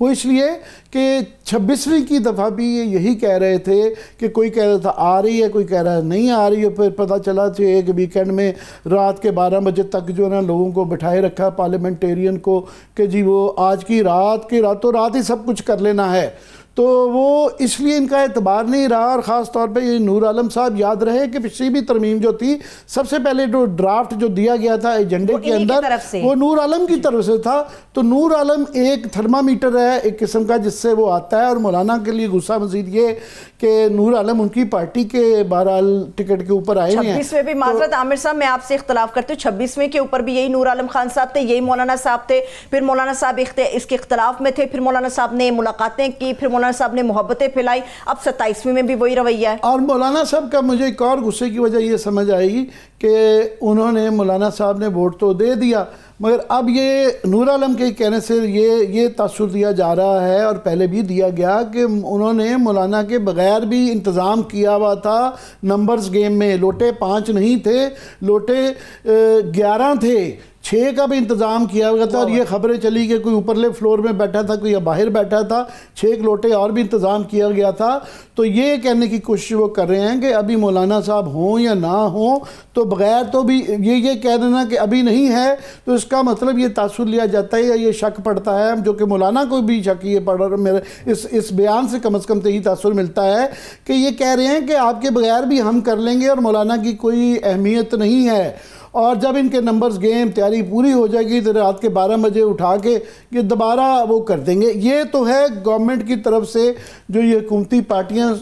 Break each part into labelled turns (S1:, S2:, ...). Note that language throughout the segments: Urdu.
S1: وہ اس لیے کہ 26ویں کی دفعہ بھی یہی کہہ رہے تھے کہ کوئی کہہ رہا تھا آ رہی ہے، کوئی کہہ رہا ہے نہیں آ رہی ہے، پھر پتہ چلا کہ ایک ویکینڈ میں رات کے 12 بجے تک جو ہے نا لوگوں کو بٹھائے رکھا پارلیمنٹیرین کو کہ جی وہ آج کی راتوں رات ہی سب کچھ کر لینا ہے. تو وہ اس لیے ان کا اعتبار نہیں رہا. اور خاص طور پہ یہ نور عالم صاحب یاد رہے کہ پچھلی بھی ترمیم جو تھی سب سے پہلے جو ڈرافٹ جو دیا گیا تھا ایجنڈے کے اندر وہ نور عالم کی طرف سے تھا. تو نور عالم ایک تھرمامیٹر ہے ایک قسم کا جس سے وہ آتا ہے. اور مولانا کے لیے غصہ مزید یہ کہ نور عالم ان کی پارٹی کے بہرحال ٹکٹ کے اوپر آئے ہیں.
S2: 26ویں بھی معذرت عامر صاحب میں آپ سے اختلاف کرتے ہوں، 26ویں کے اوپر بھی یہی نور عالم خان صاحب تھے، یہی مولانا صاحب تھے. پھر مولانا صاحب اس کے اختلاف میں تھے، پھر مولانا صاحب نے ملاقاتیں کی، پھر مولانا صاحب نے محبتیں پھیلائی. اب 27ویں میں بھی وہی رویہ ہے. اور
S1: مولانا صاحب کا مجھے ایک اور غصے کی وجہ یہ سمجھ آئی کہ انہوں نے مولانا صاحب نے ووٹ تو دے دیا، مگر اب یہ نور عالم کے کہنے سے یہ تاثر دیا جا رہا ہے اور پہلے بھی دیا گیا کہ انہوں نے مولانا کے بغیر بھی انتظام کیا ہوا تھا نمبرز گیم میں. لوٹے 5 نہیں تھے، لوٹے 11 تھے، 6 کا بھی انتظام کیا ہوا تھا. اور یہ خبریں چلی کہ کوئی اوپرلے فلور میں بیٹھا تھا، کوئی باہر بیٹھا تھا، 6 لوٹے اور بھی انتظام کیا گیا تھا. تو یہ کہنے کی کوشش وہ کر رہے ہیں کہ ابھی مولانا صاحب ہوں یا نہ ہوں تو بغیر تو بھی یہ کہہ دینا کہ ابھی نہیں ہے تو اس کا مطلب یہ تاثر لیا جاتا ہے یا یہ شک پڑتا ہے، جو کہ مولانا کو بھی شک یہ پڑ رہا میرے اس بیان سے کم از کم تو یہی تاثر ملتا ہے کہ یہ کہہ رہے ہیں کہ آپ کے بغیر بھی ہم کر لیں گے اور مولانا کی کوئی اہمیت نہیں ہے. اور جب ان کے نمبرز گیم تیاری پوری ہو جائے گی تو رات کے 12 بجے اٹھا کے یہ دوبارہ وہ کر دیں گے. یہ تو ہے گورنمنٹ کی طرف سے جو یہ حکومتی پارٹیاں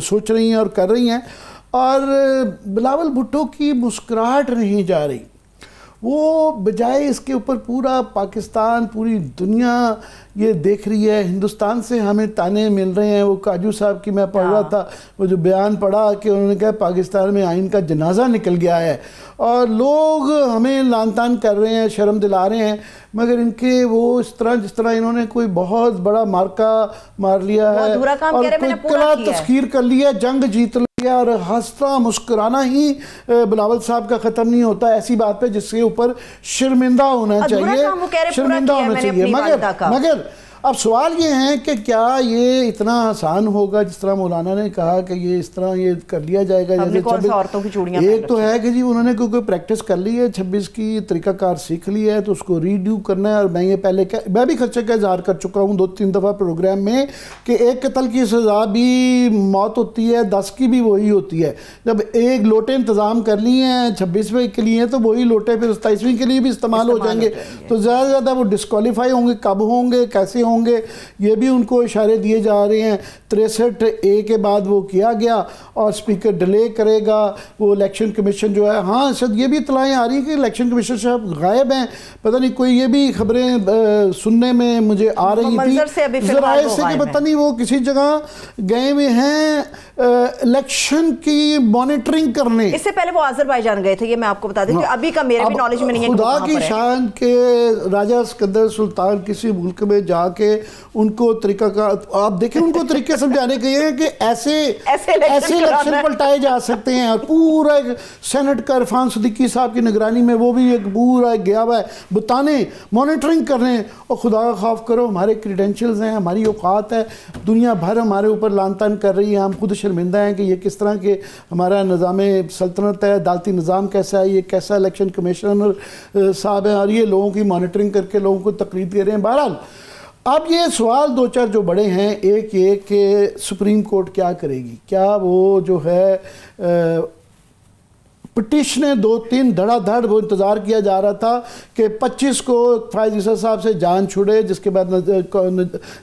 S1: سوچ رہی ہیں اور کر رہی ہیں. اور بلاول بھٹو کی مسکراہٹ نہیں جا رہی، وہ بجائے اس کے اوپر پورا پاکستان پوری دنیا یہ دیکھ رہی ہے. ہندوستان سے ہمیں تانے مل رہے ہیں. وہ کاجو صاحب کی میں پڑھ رہا تھا وہ جو بیان پڑھا کہ انہوں نے کہا پاکستان میں آئین کا جنازہ نکل گیا ہے اور لوگ ہمیں لان تان کر رہے ہیں، شرم دلا رہے ہیں، مگر ان کے وہ اس طرح جس طرح انہوں نے کوئی بہت بڑا مارکا مار لیا ہے اور کوئی قلعہ تسخیر کر لیا، جنگ جیت لیا اور ہنستا مسکرانا ہی بلاول صاحب کا ختم نہیں ہوتا ایسی بات پہ جس کے اوپر شرمندہ ہونا چاہیے، شرمندہ ہونا چاہیے. مگر اب سوال یہ ہے کہ کیا یہ اتنا آسان ہوگا جس طرح مولانا نے کہا کہ یہ اس طرح یہ کر لیا جائے گا. ایک تو ہے کہ جی انہوں نے کوئی پریکٹس کر لی ہے، 26 کی طریقہ کار سیکھ لی ہے تو اس کو ریڈیو کرنا ہے. اور میں یہ پہلے میں بھی خدشے کا اظہار کر چکا ہوں 2-3 دفعہ پروگرام میں کہ ایک قتل کی سزا بھی موت ہوتی ہے، 10 کی بھی وہی ہوتی ہے. جب ایک لوٹے انتظام کر لی ہیں 26ویں کے لیے تو وہی لوٹے پھر 27ویں کے لیے بھی استعمال ہو جائیں گے تو زیادہ سے زیادہ وہ ڈسکوالیفائی ہوں گے. کب ہوں گے، کیسے ہوں گے، یہ بھی ان کو اشارے دیے جا رہے ہیں. 63A کے بعد وہ کیا گیا اور سپیکر ڈیلے کرے گا وہ الیکشن کمیشن جو ہے. ہاں شاید یہ بھی اطلاعیں آ رہی ہیں کہ الیکشن کمیشن صاحب غائب ہیں، پتہ نہیں کوئی یہ بھی خبریں سننے میں مجھے آ رہی تھی ذرائع سے کہ پتہ نہیں وہ کسی جگہ گئے ہوئے ہیں الیکشن کی مانیٹرنگ کرنے.
S2: اس سے پہلے وہ آذربائیجان گئے تھے، یہ میں آپ کو بتا دیں کہ ابھی کا میرے بھی نالج میں نہیں ہے.
S1: خدا کی شان کے راجہ اسکندر سلطان کسی ملک میں جا کے ان کو طریقہ کا آپ دیکھیں ان کو طریقے سمجھانے کے یہ کہ ایسے الیکشن پلٹائے جا سکتے ہیں. اور پورا سینٹ کا عرفان صدیقی صاحب کی نگرانی میں وہ بھی ایک پورا گیا ہوا ہے بتانے مانیٹرنگ کرنے. اور خدا کا خوف کرو، ہمارے کریڈینشلز ہیں، ہماری اوقات ہے، دنیا بھر ہمارے اوپر لان تان کر رہی ہے. ہم خود شرمندہ ہیں کہ یہ کس طرح کے ہمارا نظام سلطنت ہے، عدالتی نظام کیسا ہے، یہ کیسا الیکشن کمیشنر صاحب ہیں اور یہ لوگوں کی مانیٹرنگ کر کے لوگوں کو تقریر دے رہے ہیں. بہرحال اب یہ سوال 2-4 جو بڑے ہیں، ایک یہ کہ سپریم کورٹ کیا کرے گی. کیا وہ جو ہے پٹیشنیں 2-3 دھڑا دھڑ وہ انتظار کیا جا رہا تھا کہ 25 کو فائز عیسیٰ صاحب سے جان چھڑے، جس کے بعد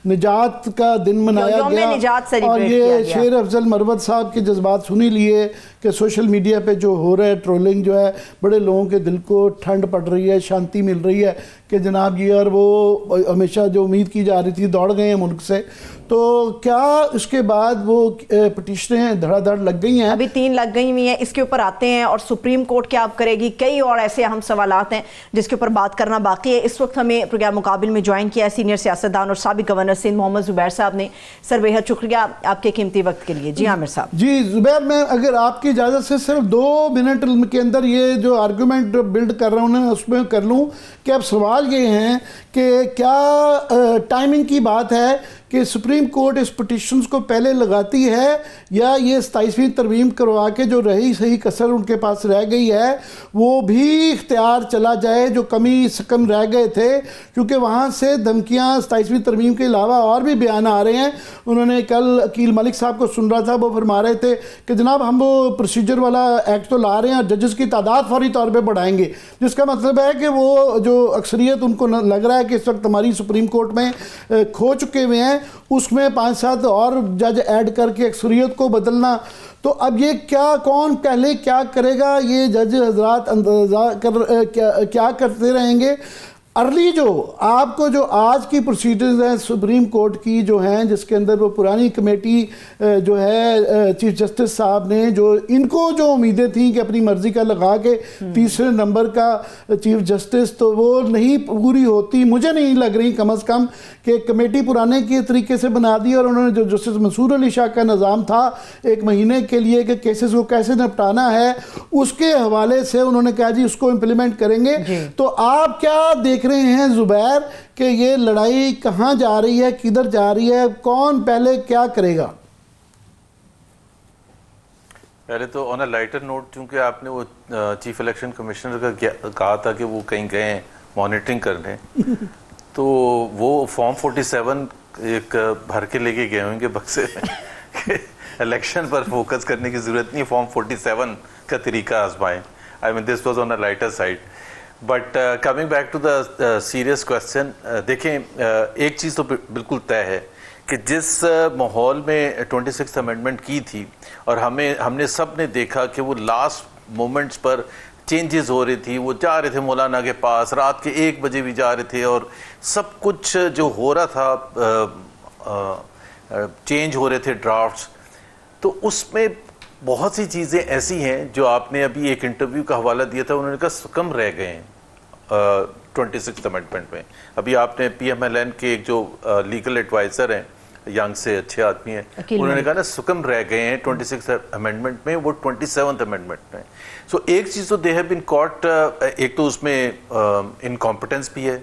S1: نجات کا دن منایا گیا اور یہ شیر افضل مروت صاحب کے جذبات سنی لیے کہ سوشل میڈیا پہ جو ہو رہا ہے ٹرولنگ جو ہے بڑے لوگوں کے دل کو ٹھنڈ پڑ رہی ہے، شانتی مل رہی ہے کہ جناب یہ اور وہ ہمیشہ جو امید کی جا رہی تھی دوڑ گئے ہیں ملک سے. تو کیا اس کے بعد وہ پٹیشنیں دھڑا دھڑ لگ گئی ہیں؟
S2: ابھی 3 لگ گئی ہوئی ہیں، اس کے اوپر آتے ہیں. اور سپریم کورٹ کیا کرے گی، کئی اور ایسے اہم سوالات ہیں جس کے اوپر بات کرنا باقی ہے. اس وقت ہمیں پروگرام مقابل میں جوائن کیا ہے سینئر سیاستدان اور سابق گورنر سندھ محمد زبیر صاحب نے. سر بہت شکریہ آپ کے قیمتی وقت کے لیے. جی عامر صاحب.
S1: جی زبیر، میں اگر آپ کی اجازت سے صرف 2 منٹ کے اندر یہ جو آرگومنٹ بلڈ کر رہا ہوں اس میں کر لوں کہ اب سوال سوال یہ ہیں کہ کیا ٹائمنگ کی بات ہے کہ سپریم کورٹ اس پٹیشنز کو پہلے لگاتی ہے یا یہ 27ویں ترمیم کروا کے جو رہی صحیح کسر ان کے پاس رہ گئی ہے وہ بھی اختیار چلا جائے جو کمی سکم رہ گئے تھے، کیونکہ وہاں سے دھمکیاں 27ویں ترمیم کے علاوہ اور بھی بیان آ رہے ہیں. انہوں نے کل عقیل ملک صاحب کو سن رہا تھا، وہ فرما رہے تھے کہ جناب ہم وہ پروسیجر والا ایکٹ تو لا رہے ہیں اور ججز کی تعداد فوری طور پہ بڑھائیں گے، جس کا مطلب ہے کہ وہ جو اکثریت ان کو لگ رہا ہے کہ اس وقت ہماری سپریم کورٹ میں کھو چکے ہوئے ہیں، اس میں 5-7 اور جج ایڈ کر کے اکثریت کو بدلنا. تو اب یہ کون پہلے کیا کرے گا، یہ جج حضرات کیا کرتے رہیں گے. ارلی جو آپ کو جو آج کی پروسیڈرز ہیں سپریم کورٹ کی جو ہیں، جس کے اندر وہ پرانی کمیٹی جو ہے چیف جسٹس صاحب نے جو ان کو جو امیدیں تھیں کہ اپنی مرضی کا لگا کے تیسرے نمبر کا چیف جسٹس، تو وہ نہیں پوری ہوتی. مجھے نہیں لگ رہی کم از کم کہ کمیٹی پرانے کے طریقے سے بنا دی، اور انہوں نے جو جسٹس منصور علی شاہ کا نظام تھا 1 مہینے کے لیے کہ کیسز کو کیسے نپٹانا ہے، اس کے حوالے سے انہوں نے کہا جی اس کو امپلیمنٹ کریں گے. تو آپ کیا دیکھ رہے ہیں زبیر کہ یہ لڑائی کہاں جا رہی ہے، کدھر جا رہی ہے، کون پہلے کیا کرے گا؟
S3: پہلے تو آن اے لائٹر نوٹ، چونکہ آپ نے وہ چیف الیکشن کمشنر کا کہا تھا کہ وہ کہیں گئے ہیں مانیٹرنگ کرنے، تو وہ فارم 47 ایک بھر کے لے کے گئے ہوں گے بکسے میں، الیکشن پر فوکس کرنے کی ضرورت نہیں، فارم 47 کا طریقہ آزمائیں. I mean this was on a lighter side. But coming back to the serious question, دیکھیں ایک چیز تو بالکل طے ہے کہ جس ماحول میں 26th امینڈمنٹ کی تھی، اور ہم نے سب نے دیکھا کہ وہ لاسٹ مومنٹس پر چینجز ہو رہی تھی، وہ جا رہے تھے مولانا کے پاس، رات کے 1 بجے بھی جا رہے تھے، اور سب کچھ جو ہو رہا تھا چینج ہو رہے تھے ڈرافٹس. تو اس میں بہت سی چیزیں ایسی ہیں جو آپ نے ابھی ایک انٹرویو کا حوالہ دیا تھا، انہوں نے کہا کم رہ گئے ہیں 26th امینڈمنٹ میں. ابھی آپ نے پی ایم ایل این کے ایک جو لیگل ایڈوائزر ہیں، ینگ سے اچھے آدمی ہیں، انہوں نے کہا نا سکم رہ گئے ہیں 26th امینڈمنٹ میں، وہ 27th امینڈمنٹ میں. سو ایک چیز تو دے ہیو بین کاٹ، ایک تو اس میں انکمپٹنس بھی ہے.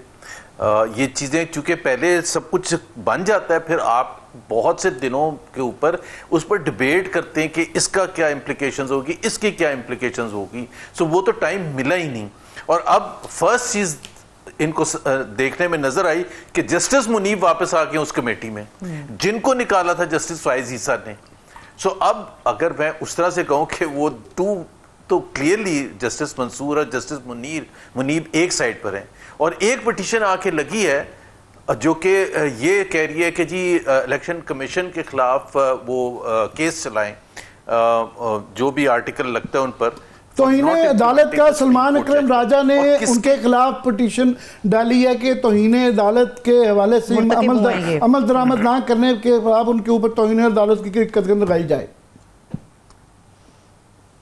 S3: یہ چیزیں چونکہ پہلے سب کچھ بن جاتا ہے، پھر آپ بہت سے دنوں کے اوپر اس پر ڈیبیٹ کرتے ہیں کہ اس کا کیا امپلیکیشنز ہوگی، اس کی کیا امپلیکیشنز ہوگی. سو وہ تو ٹائم ملا ہی نہیں. اور اب فرسٹ چیز ان کو دیکھنے میں نظر آئی کہ جسٹس منیب واپس آ گئے اس کمیٹی میں، جن کو نکالا تھا جسٹس فائز عیسیٰ نے. سو اب اگر میں اس طرح سے کہوں کہ وہ تو کلیئرلی جسٹس منصور اور جسٹس منیب ایک سائڈ پر ہیں، اور ایک پٹیشن آ کے لگی ہے جو کہ یہ کہہ رہی ہے کہ جی الیکشن کمیشن کے خلاف وہ کیس چلائیں، جو بھی آرٹیکل لگتا ہے ان پر.
S1: توہین عدالت کا سلمان اکرم راجہ نے ان کے خلاف پٹیشن ڈالی ہے کہ توہین عدالت کے حوالے سے عمل درآمد نہ کرنے کے خلاف ان کے اوپر توہین عدالت کی قدغن لگائی جائے.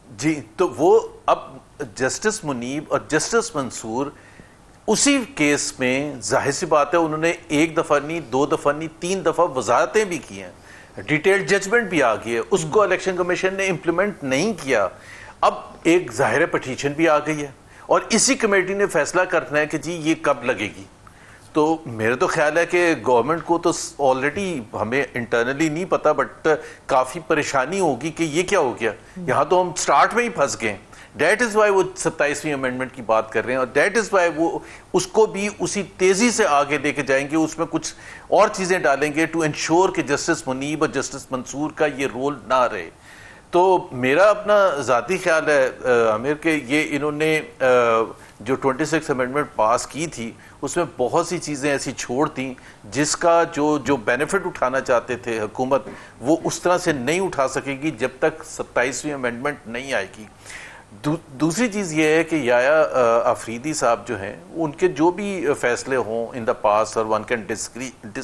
S3: جی تو وہ اب جسٹس منیب اور جسٹس منصور اسی کیس میں ظاہر سی بات ہے انہوں نے 1 دفعہ نہیں، 2 دفعہ نہیں، 3 دفعہ وضاحتیں بھی کی ہیں، ڈیٹیلڈ ججمنٹ بھی آ گئی ہے، اس کو الیکشن کمیشن نے امپلیمنٹ نہیں کیا. اب ایک ظاہر پٹیشن بھی آ گئی ہے، اور اسی کمیٹی نے فیصلہ کرنا ہے کہ جی یہ کب لگے گی. تو میرا تو خیال ہے کہ گورنمنٹ کو تو آلریڈی ہمیں انٹرنلی نہیں پتا، بٹ کافی پریشانی ہوگی کہ یہ کیا ہو گیا، یہاں تو ہم سٹارٹ میں ہی پھنس گئے. دیٹ از وائی وہ 27ویں امینڈمنٹ کی بات کر رہے ہیں، اور دیٹ از وائی وہ اس کو بھی اسی تیزی سے آگے لے کے جائیں گے، اس میں کچھ اور چیزیں ڈالیں گے ٹو انشور کہ جسٹس منیب اور جسٹس منصور کا یہ رول نہ رہے. تو میرا اپنا ذاتی خیال ہے عامر کہ یہ انہوں نے جو 26 امینڈمنٹ پاس کی تھی اس میں بہت سی چیزیں ایسی چھوڑ تھیں جس کا جو بینیفٹ اٹھانا چاہتے تھے حکومت، وہ اس طرح سے نہیں اٹھا سکے گی جب تک 27ویں امینڈمنٹ نہیں آئے گی. دوسری چیز یہ ہے کہ یایا آفریدی صاحب جو ہیں ان کے جو بھی فیصلے ہوں ان دا پاس، اور ون کین ڈس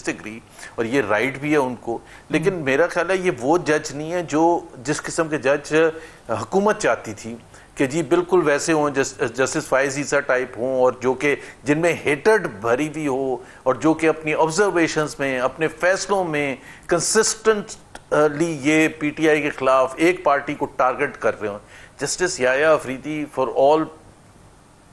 S3: ایگری، اور یہ رائٹ بھی ہے ان کو، لیکن میرا خیال ہے یہ وہ جج نہیں ہے جو جس قسم کے جج حکومت چاہتی تھی کہ جی بالکل ویسے ہوں، جسٹس فائز عیسیٰ ٹائپ ہوں، اور جو کہ جن میں ہیٹرڈ بھری ہوئی ہو، اور جو کہ اپنی آبزرویشنز میں اپنے فیصلوں میں کنسسٹنٹلی یہ پی ٹی آئی کے خلاف ایک پارٹی کو ٹارگٹ کر رہے ہوں. Justice Yahya Afridi for all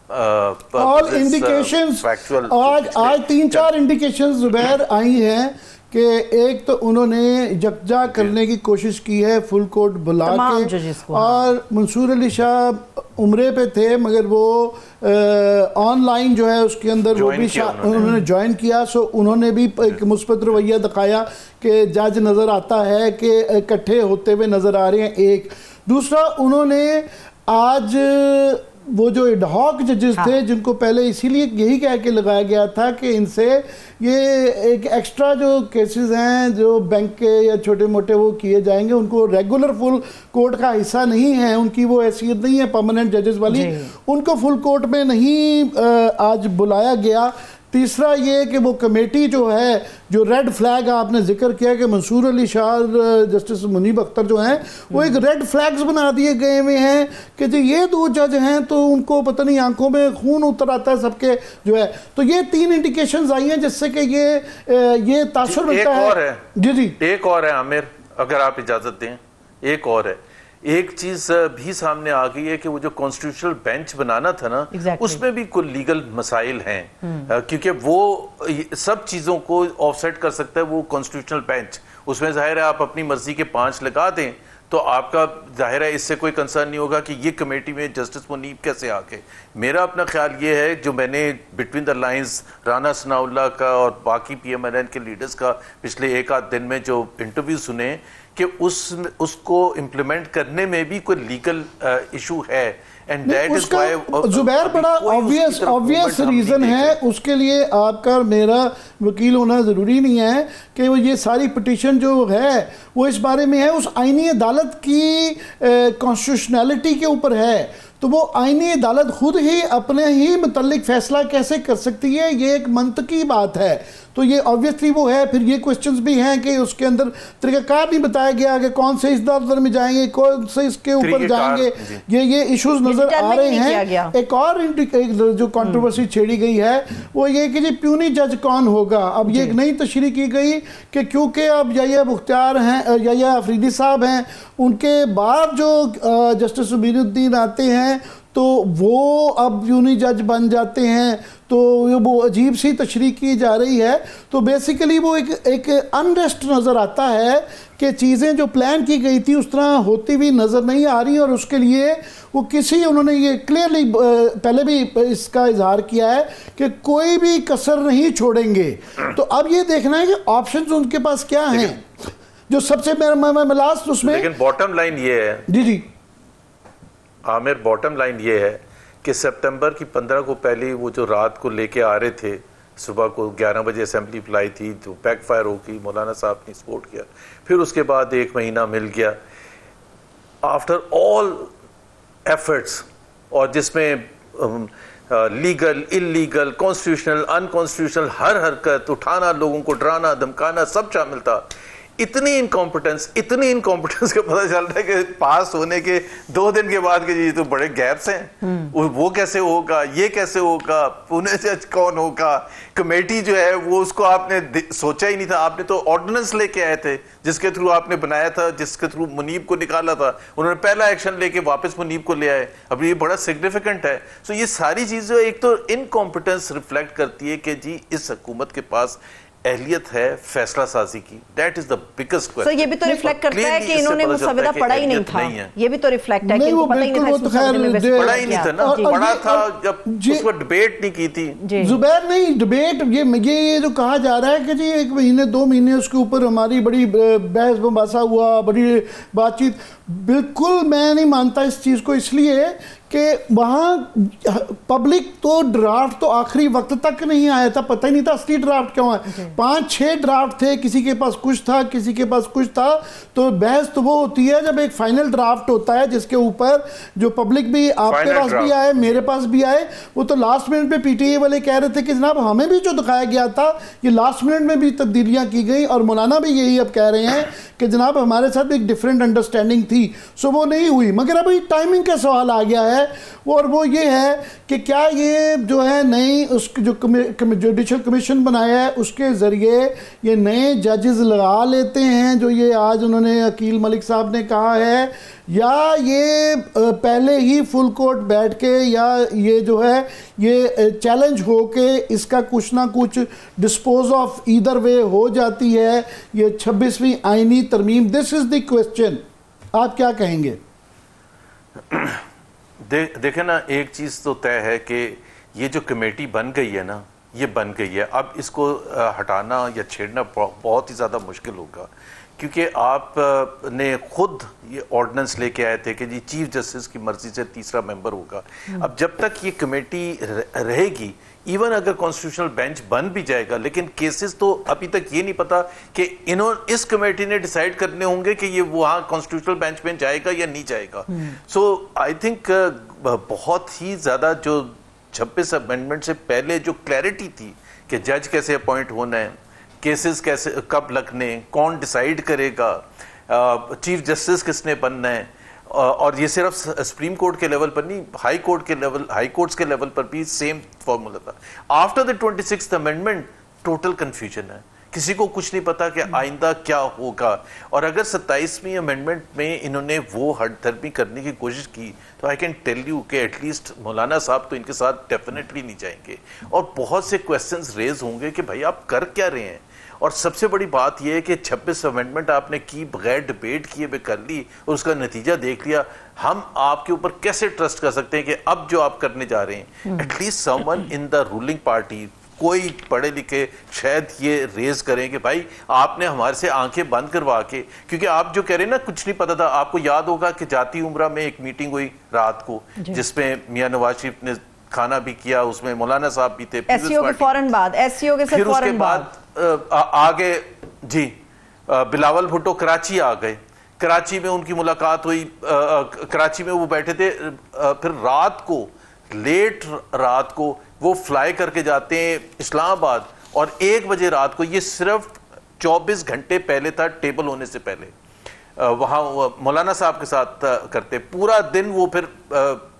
S1: all indications آج 3-4 indications زبیر آئی ہیں کہ ایک تو انہوں نے یکجا کرنے کی کوشش کی ہے فل کورٹ بلا کے, اور منصور علی شاہ عمرے پہ تھے مگر وہ آن لائن جو ہے اس کے اندر وہ بھی انہوں نے جوائن کیا, سو انہوں نے بھی ایک مثبت رویہ دکھایا کہ جج نظر آتا ہے کہ اکٹھے ہوتے ہوئے نظر آ رہے ہیں. ایک دوسرا انہوں نے آج وہ جو ایڈ ہاک ججز تھے جن کو پہلے اسی لیے یہی کہہ کے لگایا گیا تھا کہ ان سے یہ ایک ایکسٹرا جو کیسز ہیں جو بینک کے یا چھوٹے موٹے وہ کیے جائیں گے, ان کو ریگولر فل کورٹ کا حصہ نہیں ہے, ان کی وہ حیثیت نہیں ہے پرماننٹ ججز والی, ان کو فل کورٹ میں نہیں آج بلایا گیا. تیسرا یہ کہ وہ کمیٹی جو ہے جو ریڈ فلیگ آپ نے ذکر کیا کہ منصور علی شاہ جسٹس منیب اختر جو ہیں وہ ایک ریڈ فلیگز بنا دیے گئے ہوئے ہیں کہ جی یہ 2 جج ہیں تو ان کو پتہ نہیں آنکھوں میں خون اتر آتا ہے سب کے جو ہے. تو یہ 3 انڈیکیشنز آئی ہیں جس سے کہ یہ تاثر ملتا ہے. جی
S3: ایک اور ہے عامر, اگر آپ اجازت دیں, ایک اور ہے. ایک چیز بھی سامنے آ گئی ہے کہ وہ جو کانسٹیٹیوشنل بینچ بنانا تھا نا اس میں بھی کوئی لیگل مسائل ہیں, کیونکہ وہ سب چیزوں کو آف سیٹ کر سکتا ہے وہ کانسٹیٹیوشنل بینچ. اس میں ظاہر ہے آپ اپنی مرضی کے 5 لگا دیں تو آپ کا ظاہر ہے اس سے کوئی کنسرن نہیں ہوگا کہ یہ کمیٹی میں جسٹس منیب کیسے آ کے. میرا اپنا خیال یہ ہے جو میں نے بٹوین دا لائنز رانا ثناء اللہ کا اور باقی پی ایم ایل این کے لیڈرز کا پچھلے 1-8 دن میں جو انٹرویو سنے کہ اس کو امپلیمنٹ کرنے میں بھی کوئی لیگل ایشو ہے.
S1: اس کا زبیر بڑا obvious ریزن ہے, اس کے لیے آپ کا میرا وکیل ہونا ضروری نہیں ہے کہ وہ یہ ساری پٹیشن جو ہے وہ اس بارے میں ہے اس آئینی عدالت کی کانسٹیٹیوشنلٹی کے اوپر ہے. تو وہ آئینی عدالت خود ہی اپنے ہی متعلق فیصلہ کیسے کر سکتی ہے, یہ ایک منطقی بات ہے. تو یہ obviously وہ ہے. پھر یہ کوسچنز بھی ہیں کہ اس کے اندر طریقہ کار نہیں بتایا گیا کہ کون سے اس دردر میں جائیں گے, کون سے اس کے اوپر جائیں گے, یہ ایشوز نظر آ رہے ہیں. ایک اور جو کنٹروورسی چھیڑی گئی ہے وہ یہ کہ جی پیونی جج کون ہوگا. اب یہ ایک نئی تشریح کی گئی کہ کیونکہ اب یحییٰ بختیار ہیں, یحییٰ آفریدی صاحب ہیں, ان کے بعد جو جسٹس عبید الدین آتے ہیں تو وہ اب پیونی جج بن جاتے ہیں. تو وہ عجیب سی تشریح کی جا رہی ہے. تو بیسیکلی وہ ایک انریسٹ نظر آتا ہے کہ چیزیں جو پلان کی گئی تھی اس طرح ہوتی ہوئی نظر نہیں آ رہی, اور اس کے لیے وہ انہوں نے یہ کلیئرلی پہلے بھی اس کا اظہار کیا ہے کہ کوئی بھی کسر نہیں چھوڑیں گے. تو اب یہ دیکھنا ہے کہ آپشنز ان کے پاس کیا ہیں. جو سب سے لاسٹ اس میں
S3: لیکن باٹم لائن یہ ہے
S1: جی
S3: عامر, باٹم لائن یہ ہے کہ سپتمبر کی 15 کو پہلے وہ جو رات کو لے کے آ رہے تھے, صبح کو 11 بجے اسمبلی بلائی تھی تو بیک فائر ہو گئی, مولانا صاحب نے سپورٹ کیا, پھر اس کے بعد 1 مہینہ مل گیا آفٹر آل ایفرٹس, اور جس میں لیگل انلیگل کانسٹیٹیوشنل ان کانسٹیٹیوشنل ہر حرکت اٹھانا, لوگوں کو ڈرانا دھمکانا سب شامل تھا. اتنی انکمپٹنس کا پتہ چل رہا ہے کہ پاس ہونے کے 2 دن کے بعد کہ یہ تو بڑے گیپس ہیں, وہ کیسے ہوگا, یہ کیسے ہوگا, پونے جج کون ہوگا, کمیٹی جو ہے وہ اس کو آپ نے سوچا ہی نہیں تھا. آپ نے تو آرڈیننس لے کے آئے تھے جس کے تھرو آپ نے بنایا تھا, جس کے تھرو منیب کو نکالا تھا, انہوں نے پہلا ایکشن لے کے واپس منیب کو لے آئے. اب یہ بڑا سگنیفیکنٹ ہے. سو یہ ساری چیزیں ایک تو انکمپٹنس ریفلیکٹ کرتی ہے کہ جی اس حکومت کے پاس اہلیت ہے فیصلہ سازی کی. That is the biggest question.
S2: یہ بھی تو ریفلیکٹ کرتا ہے کہ انہوں نے مسودہ پڑھا ہی نہیں تھا. یہ بھی تو ریفلیکٹ ہے کہ ان کو پتہ ہی نہیں تھا,
S3: پڑھا ہی نہیں تھا نا, پڑھا تھا جب اس پر ڈیبیٹ نہیں کی تھی.
S1: زبیر نہیں ڈیبیٹ, یہ جو کہا جا رہا ہے کہ جی 1 مہینے 2 مہینے اس کے اوپر ہماری بڑی بحث مباحثہ ہوا, بڑی بات چیت, بالکل میں نہیں مانتا اس چیز کو. اس لیے کہ وہاں پبلک تو ڈرافٹ تو آخری وقت تک نہیں آیا تھا, پتہ ہی نہیں تھا اصلی ڈرافٹ کیوں ہے. 5-6 ڈرافٹ تھے, کسی کے پاس کچھ تھا کسی کے پاس کچھ تھا. تو بحث تو وہ ہوتی ہے جب ایک فائنل ڈرافٹ ہوتا ہے جس کے اوپر جو پبلک بھی آپ کے پاس بھی آئے میرے پاس بھی آئے. وہ تو لاسٹ منٹ پہ پی ٹی اے والے کہہ رہے تھے کہ جناب ہمیں بھی جو دکھایا گیا تھا یہ لاسٹ منٹ میں بھی تبدیلیاں کی گئی, اور مولانا بھی یہی اب کہہ رہے ہیں کہ جناب ہمارے ساتھ ایک ڈیفرنٹ انڈرسٹینڈنگ تھی, سو وہ نہیں ہوئی. مگر ابھی ٹائمنگ کا سوال آ گیا ہے اور وہ یہ ہے کہ کیا یہ جو ہے نئی اس جو جوڈیشل کمیشن بنایا ہے اس کے ذریعے یہ نئے ججز لگا لیتے ہیں جو یہ آج انہوں نے عقیل ملک صاحب نے کہا ہے, یا یہ پہلے ہی فل کورٹ بیٹھ کے یا یہ جو ہے یہ چیلنج ہو کے اس کا کچھ نہ کچھ ڈسپوز آف ایدر وے ہو جاتی ہے یہ 26ویں آئینی ترمیم. دس از دی کوسچن, آپ کیا کہیں گے؟
S3: دیکھیں نا, ایک چیز تو طے ہے کہ یہ جو کمیٹی بن گئی ہے نا, یہ بن گئی ہے, اب اس کو ہٹانا یا چھیڑنا بہت ہی زیادہ مشکل ہوگا, کیونکہ آپ نے خود یہ آرڈیننس لے کے آئے تھے کہ جی چیف جسٹس کی مرضی سے تیسرا ممبر ہوگا. اب جب تک یہ کمیٹی رہے گی, ایون اگر کانسٹیٹیوشنل بینچ بن بھی جائے گا, لیکن کیسز تو ابھی تک یہ نہیں پتا کہ اس کمیٹی نے ڈیسائیڈ کرنے ہوں گے کہ یہ وہاں کانسٹیٹیوشنل بینچ میں جائے گا یا نہیں جائے گا. سو آئی تھنک بہت ہی زیادہ جو 26 امینڈمنٹ سے پہلے جو کلیئرٹی تھی کہ جج کیسے اپوائنٹ ہونا ہے, کیسز کیسے کب لگنے, کون ڈیسائیڈ کرے گا, چیف جسٹس کس نے بننا ہے, اور یہ صرف سپریم کورٹ کے لیول پر نہیں, ہائی کورٹس کے لیول پر بھی سیم فارمولا تھا. After the 26th amendment total confusion ہے, کسی کو کچھ نہیں پتا کہ آئندہ کیا ہوگا. اور اگر 27ویں امینڈمنٹ میں انہوں نے وہ ہٹ دھرمی کرنے کی کوشش کی تو آئی کین ٹیل یو کہ ایٹ لیسٹ مولانا صاحب تو ان کے ساتھ ڈیفینیٹلی نہیں جائیں گے, اور بہت سے کویسچنز ریز ہوں گے کہ بھائی آپ کر کیا رہے ہیں. اور سب سے بڑی بات یہ ہے کہ 26 امینڈمنٹ آپ نے کی بغیر ڈیبیٹ کیے بھی کر لی اور اس کا نتیجہ دیکھ لیا. ہم آپ کے اوپر کیسے ٹرسٹ کر سکتے ہیں کہ اب جو آپ کرنے جا رہے ہیں, at least someone in the ruling party, کوئی پڑھے لکھے شاید یہ ریز کریں کہ بھائی آپ نے ہمارے سے آنکھیں بند کروا کے, کیونکہ آپ جو کہہ رہے ہیں نا کچھ نہیں پتا تھا. آپ کو یاد ہوگا کہ جاتی عمرہ میں ایک میٹنگ ہوئی رات کو جس میں میاں نواز شریف نے کھانا بھی کیا, اس میں مولانا صاحب بھی تھے, پھر اس کے بعد آگے جی بلاول بھٹو کراچی آ گئے, کراچی میں ان کی ملاقات ہوئی, کراچی میں وہ بیٹھے تھے, پھر رات کو لیٹ رات کو وہ فلائی کر کے جاتے ہیں اسلام آباد, اور 1 بجے رات کو, یہ صرف 24 گھنٹے پہلے تھا ٹیبل ہونے سے پہلے, وہاں مولانا صاحب کے ساتھ کرتے, پورا دن وہ پھر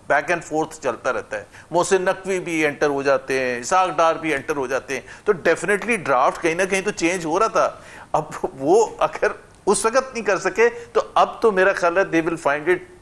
S3: بیک اینڈ فورتھ چلتا رہتا ہے. محسن نقوی بھی انٹر ہو جاتے ہیں, اسحاق ڈار بھی انٹر ہو جاتے ہیں, تو ڈیفینیٹلی ڈرافٹ کہیں نہ کہیں تو چینج ہو رہا تھا. اب وہ اگر اس وقت نہیں کر سکے تو اب تو میرا خیال ہے they will find it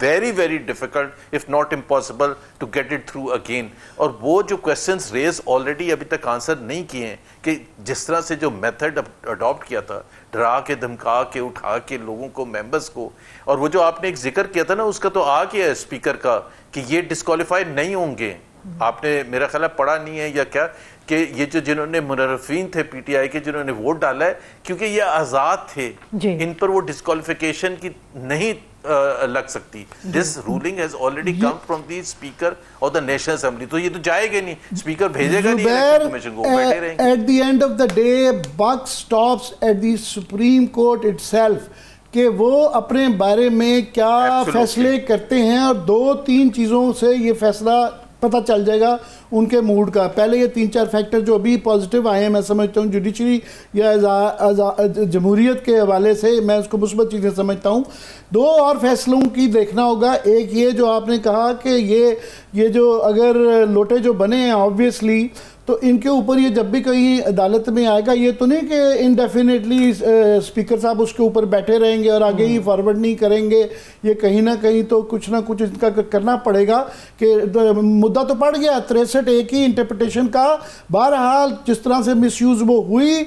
S3: very very difficult if not impossible to get it through again. اور وہ جو questions raise already ابھی تک آنسر نہیں کیے ہیں کہ جس طرح سے جو میتھڈ اڈاپٹ کیا تھا, ڈرا کے دھمکا کے اٹھا کے لوگوں کو, ممبرس کو, اور وہ جو آپ نے ایک ذکر کیا تھا نا اس کا تو آ گیا ہے اسپیکر کا کہ یہ ڈسکوالیفائی نہیں ہوں گے. آپ نے میرا خیال ہے پڑھا نہیں ہے یا کیا, کہ یہ جو جنہوں نے منرفین تھے پی ٹی آئی کے جنہوں نے ووٹ ڈالا ہے کیونکہ یہ آزاد تھے, ان پر وہ ڈسکوالیفیکیشن کی نہیں لگ سکتی. This ruling has already come from the speaker of the National Assembly, تو یہ تو جائے گا نہیں, اسپیکر بھیجے گا نہیں الیکشن کمیشن کو, بیٹھے رہیں گے.
S1: At the end of the day buck stops at the Supreme Court itself کہ وہ اپنے بارے میں کیا فیصلے کرتے ہیں, اور 2-3 چیزوں سے یہ فیصلہ پتہ چل جائے گا ان کے موڈ کا. پہلے یہ 3-4 فیکٹر جو ابھی پازیٹیو آئے ہیں میں سمجھتا ہوں جوڈیشری یا جمہوریت کے حوالے سے میں اس کو مثبت چیزیں سمجھتا ہوں. 2 اور فیصلوں کی دیکھنا ہوگا. ایک یہ جو آپ نے کہا کہ یہ جو اگر لوٹے جو بنے ہیں آبویسلی تو ان کے اوپر یہ جب بھی کہیں عدالت میں آئے گا, یہ تو نہیں کہ انڈیفینیٹلی اسپیکر صاحب اس کے اوپر بیٹھے رہیں گے اور آگے ہی فارورڈ نہیں کریں گے. یہ کہیں نہ کہیں تو کچھ نہ کچھ ان کا کرنا پڑے گا کہ مدعا تو پڑ گیا 63 ایک ہی انٹرپریٹیشن کا. بہرحال جس طرح سے مس یوز وہ ہوئی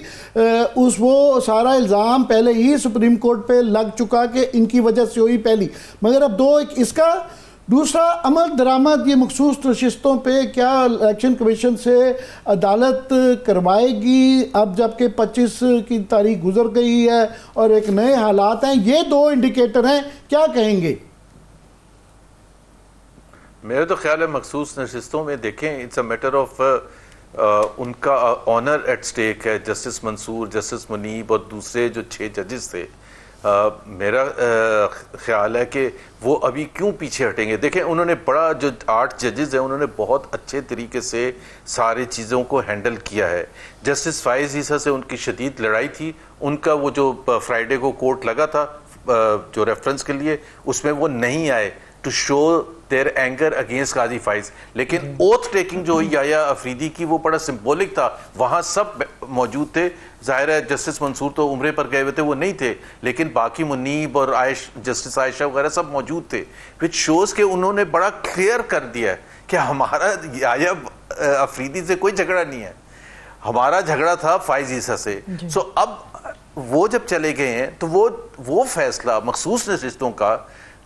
S1: وہ سارا الزام پہلے ہی سپریم کورٹ پہ لگ چکا کہ ان کی وجہ سے ہوئی پہلی. مگر اب 2 اس کا دوسرا عمل درآمد یہ مخصوص نشستوں پہ کیا الیکشن کمیشن سے عدالت کروائے گی اب جب کہ 25 کی تاریخ گزر گئی ہے اور ایک نئے حالات ہیں. یہ 2 انڈیکیٹر ہیں, کیا کہیں گے؟
S3: میرے تو خیال ہے مخصوص نشستوں میں دیکھیں اٹس اے میٹر آف ان کا آنر ایٹ سٹیک ہے. جسٹس منصور, جسٹس منیب اور دوسرے جو 6 ججز تھے, میرا خیال ہے کہ وہ ابھی کیوں پیچھے ہٹیں گے. دیکھیں انہوں نے بڑا جو 8 ججز ہیں انہوں نے بہت اچھے طریقے سے سارے چیزوں کو ہینڈل کیا ہے. جسٹس فائز عیسیٰ سے ان کی شدید لڑائی تھی, ان کا وہ جو فرائیڈے کو کورٹ لگا تھا جو ریفرنس کے لیے اس میں وہ نہیں آئے. to show their anger against Qazi Faiz. لیکن oath taking جو ہوئی یحییٰ افریدی کی وہ بڑا سمبولک تھا, وہاں سب موجود تھے. ظاہر ہے جسٹس منصور تو عمرے پر گئے ہوئے تھے, وہ نہیں تھے, لیکن باقی منیب اور جسٹس عائشہ وغیرہ سب موجود تھے, which shows کہ انہوں نے بڑا کلیئر کر دیا ہے کہ ہمارا یحییٰ افریدی سے کوئی جھگڑا نہیں ہے, ہمارا جھگڑا تھا فائز عیسیٰ سے. سو اب وہ جب چلے گئے ہیں تو وہ فیصلہ مخصوص نشستوں کا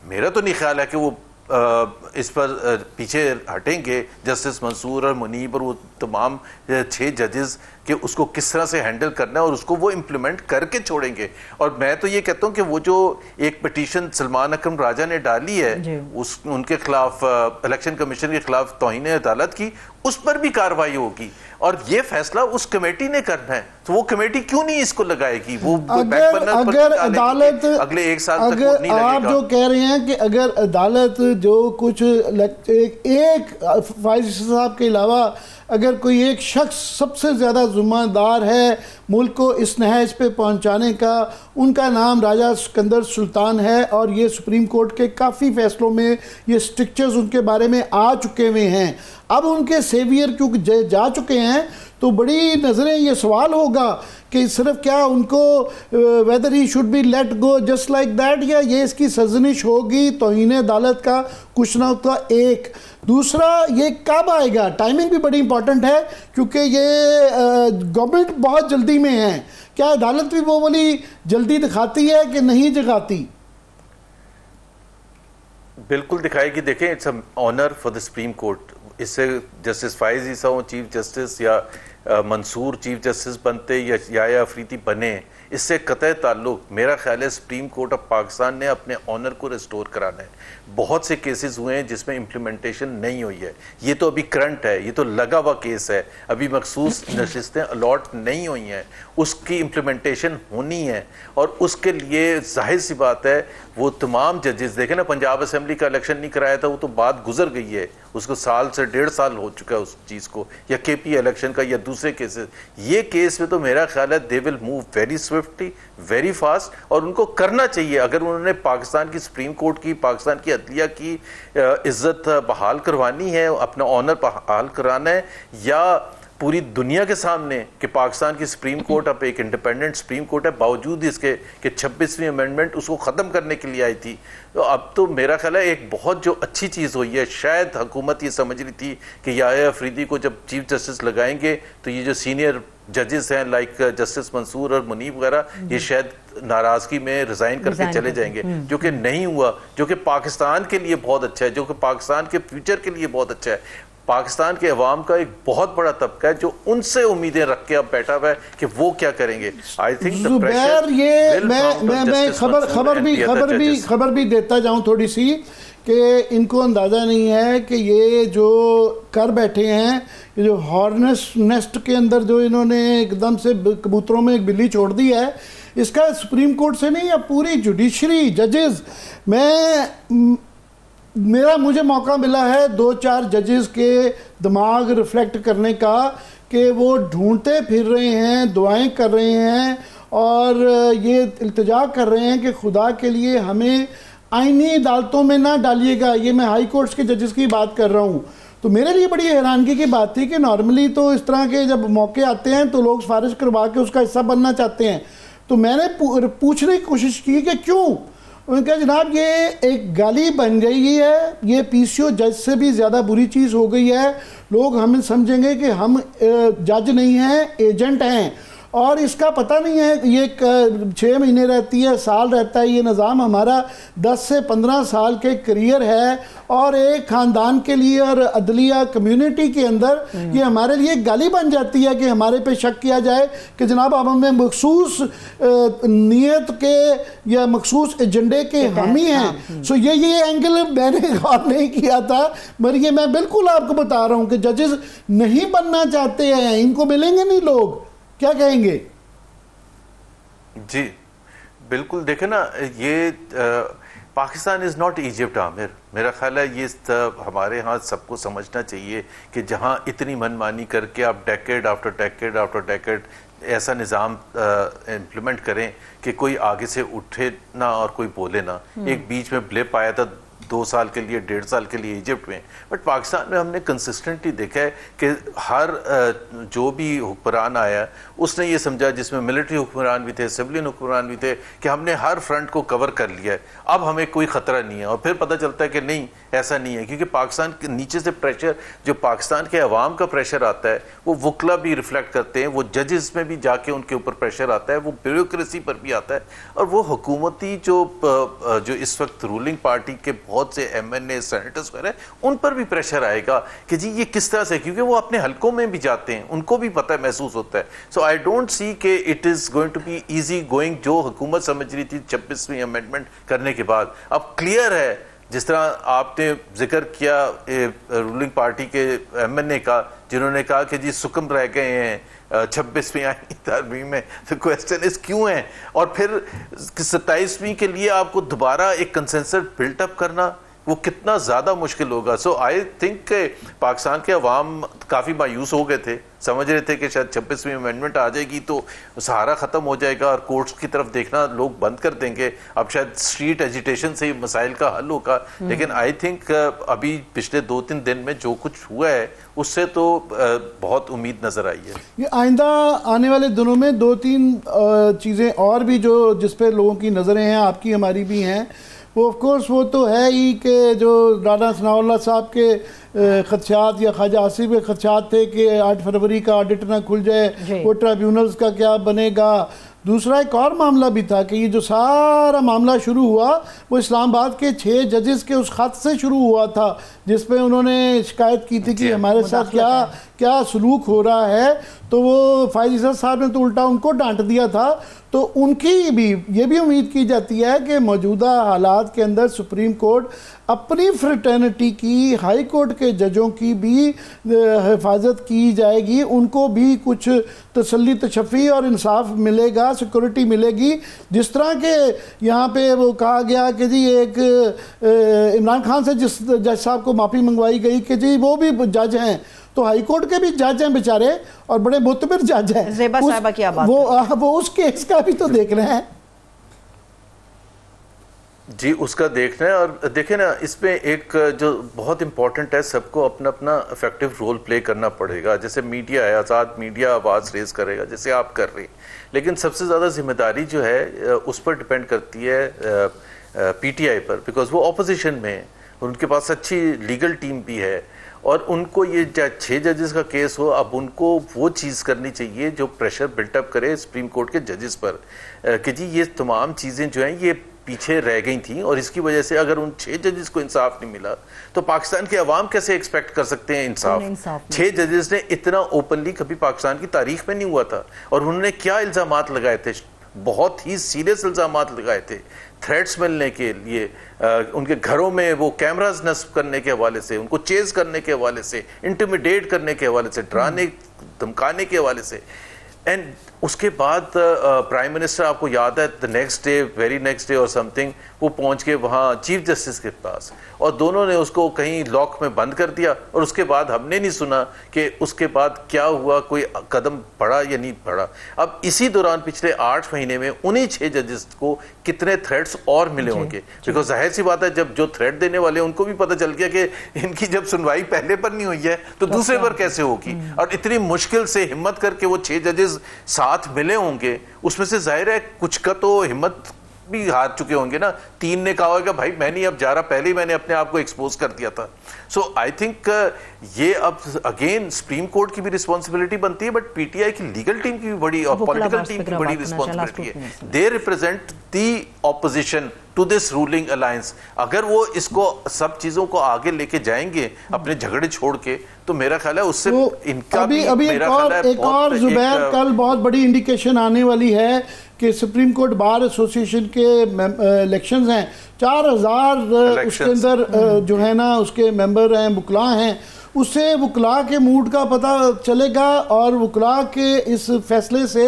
S3: میرا تو نہیں خیال ہے کہ وہ اس پر پیچھے ہٹیں گے, جسٹس منصور اور منیب اور وہ تمام 6 ججز, کہ اس کو کس طرح سے ہینڈل کرنا ہے اور اس کو وہ امپلیمنٹ کر کے چھوڑیں گے. اور میں تو یہ کہتا ہوں کہ وہ جو ایک پٹیشن سلمان اکرم راجہ نے ڈالی ہے ان کے خلاف, الیکشن کمیشن کے خلاف توہین عدالت کی, اس پر بھی کارروائی ہوگی, اور یہ فیصلہ اس کمیٹی نے کرنا ہے. تو وہ کمیٹی کیوں نہیں اس کو لگائے گی؟ وہ
S1: اگر عدالت
S3: اگلے 1 سال تک نہیں لگے گا.
S1: آپ جو کہہ رہے ہیں کہ اگر عدالت جو کچھ ایک فائز صاحب کے علاوہ اگر کوئی ایک شخص سب سے زیادہ ذمہ دار ہے ملک کو اس نہج پہ پہنچانے کا, ان کا نام راجہ سکندر سلطان ہے, اور یہ سپریم کورٹ کے کافی فیصلوں میں یہ سٹرکچرز ان کے بارے میں آ چکے ہوئے ہیں. اب ان کے سیویئر کیونکہ جا چکے ہیں تو بڑی نظریں یہ سوال ہوگا کہ صرف کیا ان کو whether he should be let go just like that, یا یہ اس کی سرزنش ہوگی توہین عدالت کا کچھ نہ ہوتا. ایک دوسرا یہ کب آئے گا, ٹائمنگ بھی بڑی امپورٹنٹ ہے کیونکہ یہ گورنمنٹ بہت جلدی میں ہے. کیا عدالت بھی وہ والی جلدی دکھاتی ہے کہ نہیں دکھاتی؟
S3: بالکل دکھائے گی. دیکھیں it's an honour for the Supreme Court. اس سے جسٹس فائز عیسیٰ چیف جسٹس یا منصور چیف جسٹس بنتے یا یحییٰ افریدی بنے, اس سے قطع تعلق میرا خیال ہے سپریم کورٹ آف پاکستان نے اپنے آنر کو ریسٹور کرانا ہے. بہت سے کیسز ہوئے ہیں جس میں امپلیمنٹیشن نہیں ہوئی ہے. یہ تو ابھی کرنٹ ہے, یہ تو لگا ہوا کیس ہے, ابھی مخصوص نشستیں الاٹ نہیں ہوئی ہیں, اس کی امپلیمنٹیشن ہونی ہے. اور اس کے لیے ظاہر سی بات ہے وہ تمام ججز, دیکھیں نا پنجاب اسمبلی کا الیکشن نہیں کرایا تھا, وہ تو بات گزر گئی ہے, اس کو 1 سے 1.5 سال ہو چکا ہے اس چیز کو, یا کے پی الیکشن کا یا دوسرے کیسز. یہ کیس میں تو میرا خیال ہے they will move very swiftly, very fast, اور ان کو کرنا چاہیے. اگر انہوں نے پاکستان کی سپریم کورٹ کی, پاکستان کی عدلیہ کی عزت بحال کروانی ہے, اپنا آنر بحال کرانا ہے, یا پوری دنیا کے سامنے کہ پاکستان کی سپریم کورٹ اب ایک انڈیپینڈنٹ سپریم کورٹ ہے, باوجود اس کے کہ 26ویں امینڈمنٹ اس کو ختم کرنے کے لیے آئی تھی. تو اب تو میرا خیال ہے ایک بہت جو اچھی چیز ہوئی ہے. شاید حکومت یہ سمجھ رہی تھی کہ یحییٰ افریدی کو جب چیف جسٹس لگائیں گے تو یہ جو سینئر ججز ہیں لائک جسٹس منصور اور منیب وغیرہ, یہ شاید ناراضگی میں ریزائن کر کے چلے جائیں گے, جو کہ نہیں ہوا, جو کہ پاکستان کے لیے بہت اچھا ہے, جو کہ پاکستان کے فیوچر کے لیے بہت اچھا ہے. پاکستان کے عوام کا ایک بہت بڑا طبقہ ہے جو ان سے امیدیں رکھ کے اب بیٹھا ہوا ہے کہ وہ کیا کریں گے.
S1: زبیر, یہ میں خبر بھی دیتا جاؤں تھوڑی سی کہ ان کو اندازہ نہیں ہے کہ یہ جو کر بیٹھے ہیں, یہ جو ہارنس نیسٹ کے اندر جو انہوں نے ایک دم سے کبوتروں میں ایک بلی چھوڑ دی ہے, اس کا سپریم کورٹ سے نہیں, یا پوری جوڈیشری ججز, مجھے موقع ملا ہے 2-4 ججز کے دماغ ریفلیکٹ کرنے کا کہ وہ ڈھونڈتے پھر رہے ہیں, دعائیں کر رہے ہیں, اور یہ التجا کر رہے ہیں کہ خدا کے لیے ہمیں آئینی عدالتوں میں نہ ڈالیے گا. یہ میں ہائی کورٹس کے ججز کی بات کر رہا ہوں. تو میرے لیے بڑی حیرانگی کی بات تھی کہ نارملی تو اس طرح کے جب موقع آتے ہیں تو لوگ سفارش کروا کے اس کا حصہ بننا چاہتے ہیں. تو میں نے پوچھنے کی کوشش کی کہ کیوں. انہوں نے کہا جناب یہ ایک گالی بن گئی ہے, یہ پی سی او جج سے بھی زیادہ بری چیز ہو گئی ہے. لوگ ہمیں سمجھیں گے کہ ہم جج نہیں ہیں, ایجنٹ ہیں, اور اس کا پتہ نہیں ہے. یہ 6 مہینے رہتی ہے, سال رہتا ہے, یہ نظام ہمارا 10 سے 15 سال کے کریئر ہے, اور ایک خاندان کے لیے اور عدلیہ کمیونٹی کے اندر یہ ہمارے لیے گالی بن جاتی ہے کہ ہمارے پہ شک کیا جائے کہ جناب اب ہمیں مخصوص نیت کے یا مخصوص ایجنڈے کے حامی ہیں. سو یہ اینگل میں نے غور نہیں کیا تھا, مگر یہ میں بالکل آپ کو بتا رہا ہوں کہ ججز نہیں بننا چاہتے ہیں, ان کو ملیں گے نہیں لوگ. کیا کہیں گے؟
S3: جی بالکل, دیکھیں نا, یہ پاکستان از ناٹ ایجپٹ. عامر, میرا خیال ہے یہ ہمارے ہاں سب کو سمجھنا چاہیے کہ جہاں اتنی من مانی کر کے آپ decade after decade after decade ایسا نظام امپلیمنٹ کریں کہ کوئی آگے سے اٹھے نہ اور کوئی بولے نہ. ایک بیچ میں بلپ آیا تھا 2 سال کے لیے 1.5 سال کے لیے ایجپٹ میں. بٹ پاکستان میں ہم نے کنسسٹنٹلی دیکھا ہے کہ ہر جو بھی حکمران آیا اس نے یہ سمجھا, جس میں ملٹری حکمران بھی تھے, سویلین حکمران بھی تھے, کہ ہم نے ہر فرنٹ کو کور کر لیا ہے, اب ہمیں کوئی خطرہ نہیں ہے. اور پھر پتہ چلتا ہے کہ نہیں, ایسا نہیں ہے, کیونکہ پاکستان کے نیچے سے پریشر, جو پاکستان کے عوام کا پریشر آتا ہے وہ وکلا بھی ریفلیکٹ کرتے ہیں, وہ ججز میں بھی جا کے ان کے اوپر پریشر آتا ہے, وہ بیوروکریسی پر بھی آتا ہے, اور وہ حکومتی جو اس وقت رولنگ پارٹی کے بہت سے ایم این اے سینیٹرز وغیرہ ان پر بھی پریشر آئے گا کہ جی یہ کس طرح سے, کیونکہ وہ اپنے حلقوں میں بھی جاتے ہیں, ان کو بھی پتہ محسوس ہوتا ہے. سو آئی ڈونٹ سی کہ it is going to be easy going, جو حکومت سمجھ رہی تھی 26ویں امینڈمنٹ کرنے کے بعد. اب کلیئر ہے, جس طرح آپ نے ذکر کیا رولنگ پارٹی کے ایم این اے کا, جنہوں نے کہا کہ جی سکم رہ گئے ہیں 26ویں آئینی ترمیم میں, تو کویسچن اس کیوں ہیں, اور پھر 27ویں کے لیے آپ کو دوبارہ ایک کنسنسس بلٹ اپ کرنا وہ کتنا زیادہ مشکل ہوگا. سو آئی تھنک کہ پاکستان کے عوام کافی مایوس ہو گئے تھے, سمجھ رہے تھے کہ شاید 26ویں امینڈمنٹ آ جائے گی تو سہارا ختم ہو جائے گا اور کورٹس کی طرف دیکھنا لوگ بند کر دیں گے, اب شاید اسٹریٹ ایجیٹیشن سے مسائل کا حل ہوگا. لیکن آئی تھنک ابھی پچھلے 2-3 دن میں جو کچھ ہوا ہے اس سے تو بہت امید نظر آئی ہے.
S1: یہ آئندہ آنے والے دنوں میں 2-3 چیزیں اور بھی جو جس پہ لوگوں کی نظریں ہیں, آپ کی ہماری بھی ہیں, وہ آف کورس وہ تو ہے ہی کہ جو رانا ثناء اللہ صاحب کے خدشات یا خواجہ آصف کے خدشات تھے کہ 8 فروری کا آڈٹ نہ کھل جائے, وہ ٹرائیبیونلز کا کیا بنے گا. دوسرا ایک اور معاملہ بھی تھا کہ یہ جو سارا معاملہ شروع ہوا وہ اسلام آباد کے 6 ججز کے اس خط سے شروع ہوا تھا, جس پہ انہوں نے شکایت کی تھی کہ ہمارے ساتھ کیا سلوک ہو رہا ہے. تو وہ فائز عیسیٰ صاحب نے تو الٹا ان کو ڈانٹ دیا تھا. تو ان کی بھی یہ بھی امید کی جاتی ہے کہ موجودہ حالات کے اندر سپریم کورٹ اپنی فریٹرنٹی کی, ہائی کورٹ کے ججوں کی بھی حفاظت کی جائے گی, ان کو بھی کچھ تسلی تشفی اور انصاف ملے گا, سیکورٹی ملے گی. جس طرح کہ یہاں پہ وہ کہا گیا کہ جی ایک عمران خان سے جس جج صاحب کو معافی منگوائی گئی کہ جی وہ بھی جج ہیں, تو ہائی کورٹ کے بھی جج ہیں بیچارے اور بڑے معتبر جج ہیں.
S2: زیبا صاحبہ کی آباد
S1: وہ اس کیس کا بھی تو دیکھ رہے ہیں.
S3: جی اس کا دیکھنا ہے. اور دیکھیں نا, اس میں ایک جو بہت امپورٹنٹ ہے, سب کو اپنا اپنا افیکٹو رول پلے کرنا پڑے گا. جیسے میڈیا ہے, آزاد میڈیا آواز ریز کرے گا جیسے آپ کر رہے ہیں, لیکن سب سے زیادہ ذمہ داری جو ہے اس پر ڈپینڈ کرتی ہے P T I per, because وہ اپوزیشن میں ہیں, ان کے پاس اچھی لیگل ٹیم بھی ہے, اور ان کو یہ 6 ججز کا کیس ہو, اب ان کو وہ چیز کرنی چاہیے جو پریشر بلٹ اپ کرے سپریم کورٹ کے ججز پر کہ جی یہ تمام چیزیں جو ہیں یہ پیچھے رہ گئی تھیں, اور اس کی وجہ سے اگر ان 6 ججز کو انصاف نہیں ملا تو پاکستان کے عوام کیسے ایکسپیکٹ کر سکتے ہیں انصاف. 6 ججز نے اتنا اوپنلی کبھی پاکستان کی تاریخ میں نہیں ہوا تھا, اور انہوں نے کیا الزامات لگائے تھے, بہت ہی سیریس الزامات لگائے تھے, تھریٹس ملنے کے لیے, ان کے گھروں میں وہ کیمراز نصب کرنے کے حوالے سے, ان کو چیز کرنے کے حوالے سے, انٹیمیڈیٹ کرنے کے حوالے سے, ڈرانے دھمکانے کے حوالے سے. اینڈ اس کے بعد پرائم منسٹر, آپ کو یاد ہے, ویری نیکسٹ ڈے اور سم تھنگ, وہ پہنچ کے وہاں چیف جسٹس کے پاس, اور دونوں نے اس کو کہیں لاک میں بند کر دیا, اور اس کے بعد ہم نے نہیں سنا کہ اس کے بعد کیا ہوا, کوئی قدم بڑھا یا نہیں بڑھا. اب اسی دوران پچھلے 8 مہینے میں انہی 6 ججز کو کتنے تھریٹس اور ملے ہوں گے, بیکاز ظاہر سی بات ہے جب جو تھریٹ دینے والے ان کو بھی پتہ چل گیا کہ ان کی جب سنوائی پہلے پر نہیں ہوئی ہے تو دوسرے پر کیسے ہوگی, اور اتنی مشکل سے ہمت کر کے وہ 6 ججز ساتھ ملے ہوں گے. اس میں سے ظاہر ہے کچھ کا تو ہمت بھی ہار چکے ہوں گے نا, 3 نے کہا ہوگا بھائی میں نہیں اب جا رہا, پہلے ہی میں نے اپنے آپ کو ایکسپوز کر دیا تھا. سو آئی تھنک یہ اب اگین سپریم کورٹ کی بھی رسپانسبلٹی بنتی ہے, بٹ پی ٹی آئی کی لیگل ٹیم کی بھی بڑی اور پولیٹیکل ٹیم کی بڑی رسپانسبلٹی ہے. They represent the opposition to this ruling alliance. اگر وہ اس کو سب چیزوں کو آگے لے کے جائیں گے اپنے جھگڑے چھوڑ کے, تو میرا خیال ہے اس سے ان کا بھی
S1: ایک اور زبیر کل بہت بڑی انڈیکیشن آنے والی ہے کہ سپریم کورٹ بار ایسوسیشن کے الیکشنز ہیں, 4000 اس کے اندر جو ہے نا اس کے ممبر ہیں, وکلاء ہیں, اس سے وکلاء کے موڈ کا پتہ چلے گا, اور وکلاء کے اس فیصلے سے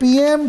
S1: PM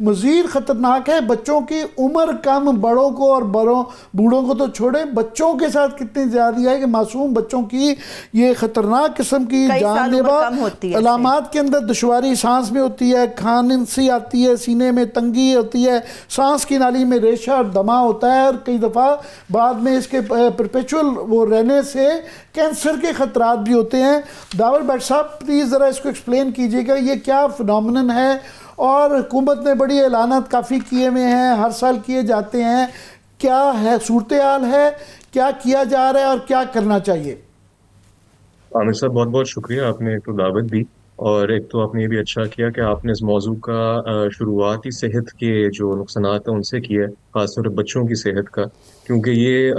S1: مزید خطرناک ہے. بچوں کی عمر کم, بڑوں کو اور بوڑھوں کو تو چھوڑیں, بچوں کے ساتھ کتنی زیادہ ہے کہ معصوم بچوں کی یہ خطرناک قسم کی جان لیوا علامات کے اندر دشواری سانس میں ہوتی ہے, کھانسی آتی ہے, سینے میں تنگی ہوتی ہے, سانس کی نالی میں ریشہ اور دمہ ہوتا ہے, اور کئی دفعہ بعد میں اس کے پرپیچول وہ رہنے سے کینسر کے خطرات بھی ہوتے ہیں. داور بٹ صاحب پلیز ذرا اس کو ایکسپلین کیجئے گا, یہ کیا فنومنن ہے, اور حکومت نے بڑی اعلانات کافی کیے ہوئے ہیں, ہر سال کیے جاتے ہیں, کیا ہے صورتحال ہے, کیا کیا جا رہا ہے اور کیا کرنا چاہیے؟
S4: عامر صاحب بہت بہت شکریہ, آپ نے ایک تو دعوت دی, اور ایک تو آپ نے یہ بھی اچھا کیا کہ آپ نے اس موضوع کا شروعاتی صحت کے جو نقصانات ہیں ان سے کیا ہے, خاص طور پر بچوں کی صحت کا, کیونکہ یہ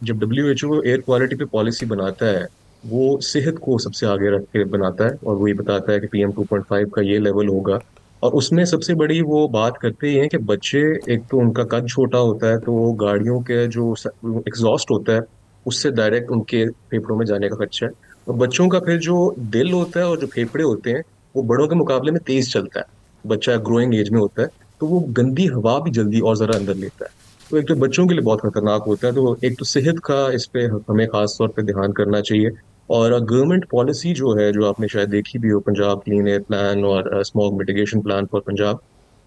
S4: جب WHO ایئر کوالٹی پہ پالیسی بناتا ہے وہ صحت کو سب سے آگے رکھ کے بناتا ہے, اور وہ یہ بتاتا ہے کہ PM 2.5 کا یہ لیول ہوگا, اور اس میں سب سے بڑی وہ بات کرتے ہی ہیں کہ بچے, ایک تو ان کا قد چھوٹا ہوتا ہے تو گاڑیوں کے جو ایگزاسٹ ہوتا ہے اس سے ڈائریکٹ ان کے پھیپھڑوں میں جانے کا خدشہ ہے, اور بچوں کا پھر جو دل ہوتا ہے اور جو پھیپھڑے ہوتے ہیں وہ بڑوں کے مقابلے میں تیز چلتا ہے, بچہ گروئنگ ایج میں ہوتا ہے تو وہ گندی ہوا بھی جلدی اور ذرا اندر لیتا ہے, تو ایک تو بچوں کے لیے بہت خطرناک ہوتا ہے. تو ایک تو صحت کا اس پہ ہمیں خاص طور پہ دھیان کرنا چاہیے, اور گورنمنٹ پالیسی جو ہے, جو آپ نے شاید دیکھی بھی ہو, پنجاب کلین ایئر پلان اور smog mitigation plan for Punjab,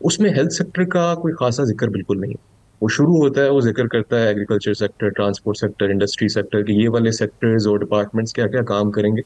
S4: اس میں ہیلتھ سیکٹر کا کوئی خاصا ذکر بالکل نہیں. وہ شروع ہوتا ہے, وہ ذکر کرتا ہے agriculture sector, transport sector, industry sector, کہ یہ والے سیکٹرز اور ڈپارٹمنٹس کیا کیا کام کریں گے.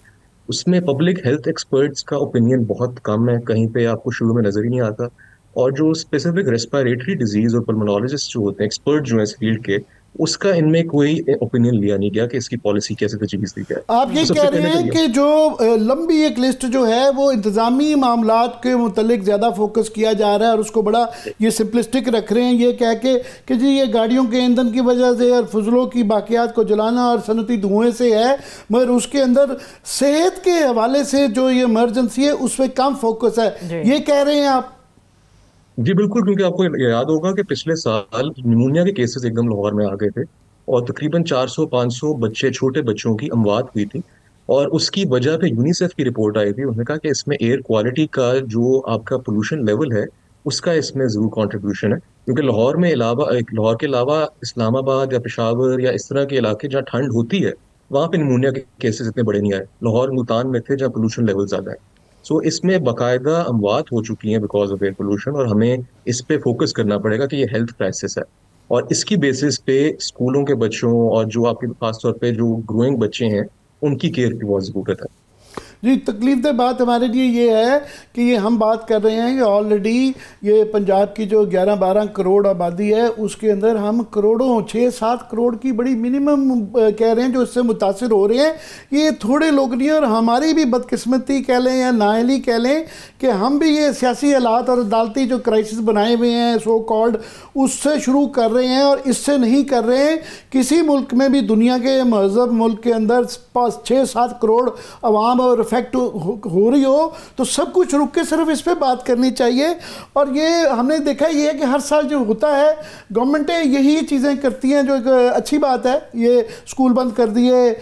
S4: اس میں پبلک ہیلتھ ایکسپرٹس کا اوپینین بہت کم ہے, کہیں پہ آپ کو شروع میں نظر ہی نہیں آتا, اور جو اسپیسیفک ریسپائریٹری ڈیزیز اور پلمونالوجسٹ جو ہوتے ہیں, ایکسپرٹ جو ہیں اس فیلڈ کے, اس کا ان میں کوئی اوپینین لیا نہیں گیا کہ اس کی پالیسی کیسے تجویز دی جائے.
S1: آپ یہ کہہ رہے ہیں کہ جو لمبی ایک لسٹ جو ہے وہ انتظامی معاملات کے متعلق زیادہ فوکس کیا جا رہا ہے, اور اس کو بڑا یہ سمپلسٹک رکھ رہے ہیں, یہ کہہ کے کہ جی یہ گاڑیوں کے ایندھن کی وجہ سے اور فضلوں کی باقیات کو جلانا اور صنعتی دھوئیں سے ہے, مگر اس کے اندر صحت کے حوالے سے جو یہ ایمرجنسی ہے اس پہ کم فوکس ہے, یہ کہہ رہے ہیں آپ؟
S4: جی بالکل, کیونکہ آپ کو یاد ہوگا کہ پچھلے سال نیمونیا کے کیسز ایک دم لاہور میں آ گئے تھے, اور تقریباً 400-500 بچے, چھوٹے بچوں کی اموات ہوئی تھی, اور اس کی وجہ پہ یونیسیف کی رپورٹ آئی تھی. انہوں نے کہا کہ اس میں ایئر کوالٹی کا جو آپ کا پولوشن لیول ہے اس کا اس میں ضرور کنٹریبیوشن ہے, کیونکہ لاہور کے علاوہ اسلام آباد یا پشاور یا اس طرح کے علاقے جہاں ٹھنڈ ہوتی ہے وہاں پہ نیمونیا کے کیسز اتنے بڑے نہیں آئے. لاہور ملتان میں تھے جہاں پولوشن لیول زیادہ ہے. سو اس میں باقاعدہ اموات ہو چکی ہیں بیکاز آف ایئر پولوشن, اور ہمیں اس پہ فوکس کرنا پڑے گا کہ یہ ہیلتھ کرائسس ہے, اور اس کی بیسس پہ اسکولوں کے بچوں اور جو آپ کی خاص طور پہ جو گروئنگ بچے ہیں ان کی کیئر کی بہت ضرورت ہے.
S1: جی تکلیف دہ بات ہمارے لیے یہ ہے کہ یہ ہم بات کر رہے ہیں کہ آلریڈی یہ پنجاب کی جو 11-12 کروڑ آبادی ہے اس کے اندر ہم کروڑوں 6-7 کروڑ کی بڑی منیمم کہہ رہے ہیں جو اس سے متاثر ہو رہے ہیں. یہ تھوڑے لوگ نہیں, اور ہماری بھی بدقسمتی کہہ لیں یا نااہلی کہہ لیں کہ ہم بھی یہ سیاسی حالات اور عدالتی جو کرائسس بنائے ہوئے ہیں سو کالڈ اس سے شروع کر رہے ہیں اور اس سے نہیں کر رہے ہیں. کسی ملک میں بھی دنیا کے مہذب ملک کے اندر 6-7 کروڑ عوام اور افیکٹ ہو رہی ہو تو سب کچھ رک کے صرف اس پہ بات کرنی چاہیے. اور یہ ہم نے دیکھا یہ ہے کہ ہر سال جو ہوتا ہے گورنمنٹیں یہی چیزیں کرتی ہیں جو ایک اچھی بات ہے. یہ اسکول بند کر دیے,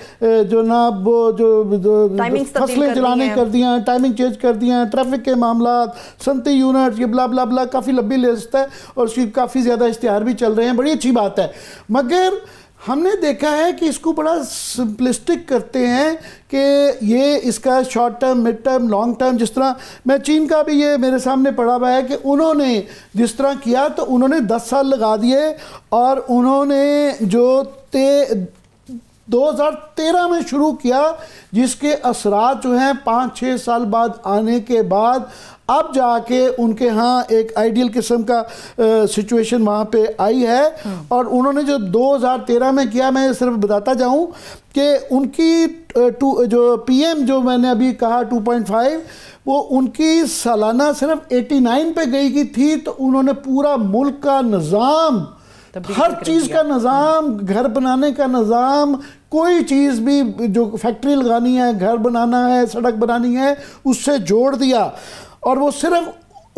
S1: جو ناب وہ جو فصلیں جلانے کر دیا, ٹائمنگ چینج کر دیا, ٹریفک کے معاملات, صنعتی یونٹ, یہ بلا بلا بلا کافی لمبی لسٹ ہے, اور اس کی کافی زیادہ اشتہار بھی چل رہے ہیں, بڑی اچھی بات ہے. مگر ہم نے دیکھا ہے کہ اس کو بڑا سمپلسٹک کرتے ہیں کہ یہ اس کا short term, mid term, long term. جس طرح میں چین کا بھی یہ میرے سامنے پڑا ہوا ہے کہ انہوں نے جس طرح کیا تو انہوں نے 10 سال لگا دیے, اور انہوں نے جو 2013 میں شروع کیا جس کے اثرات جو ہیں 5-6 سال بعد آنے کے بعد اب جا کے ان کے ہاں ایک آئیڈیل قسم کا سچویشن وہاں پہ آئی ہے. اور انہوں نے جو 2013 میں کیا, میں صرف بتاتا جاؤں کہ ان کی جو PM جو میں نے ابھی کہا 2.5 وہ ان کی سالانہ صرف 89 پہ گئی کی تھی, تو انہوں نے پورا ملک کا نظام, ہر چیز کا نظام, گھر بنانے کا نظام, کوئی چیز بھی جو فیکٹری لگانی ہے, گھر بنانا ہے, سڑک بنانی ہے, اس سے جوڑ دیا. اور وہ صرف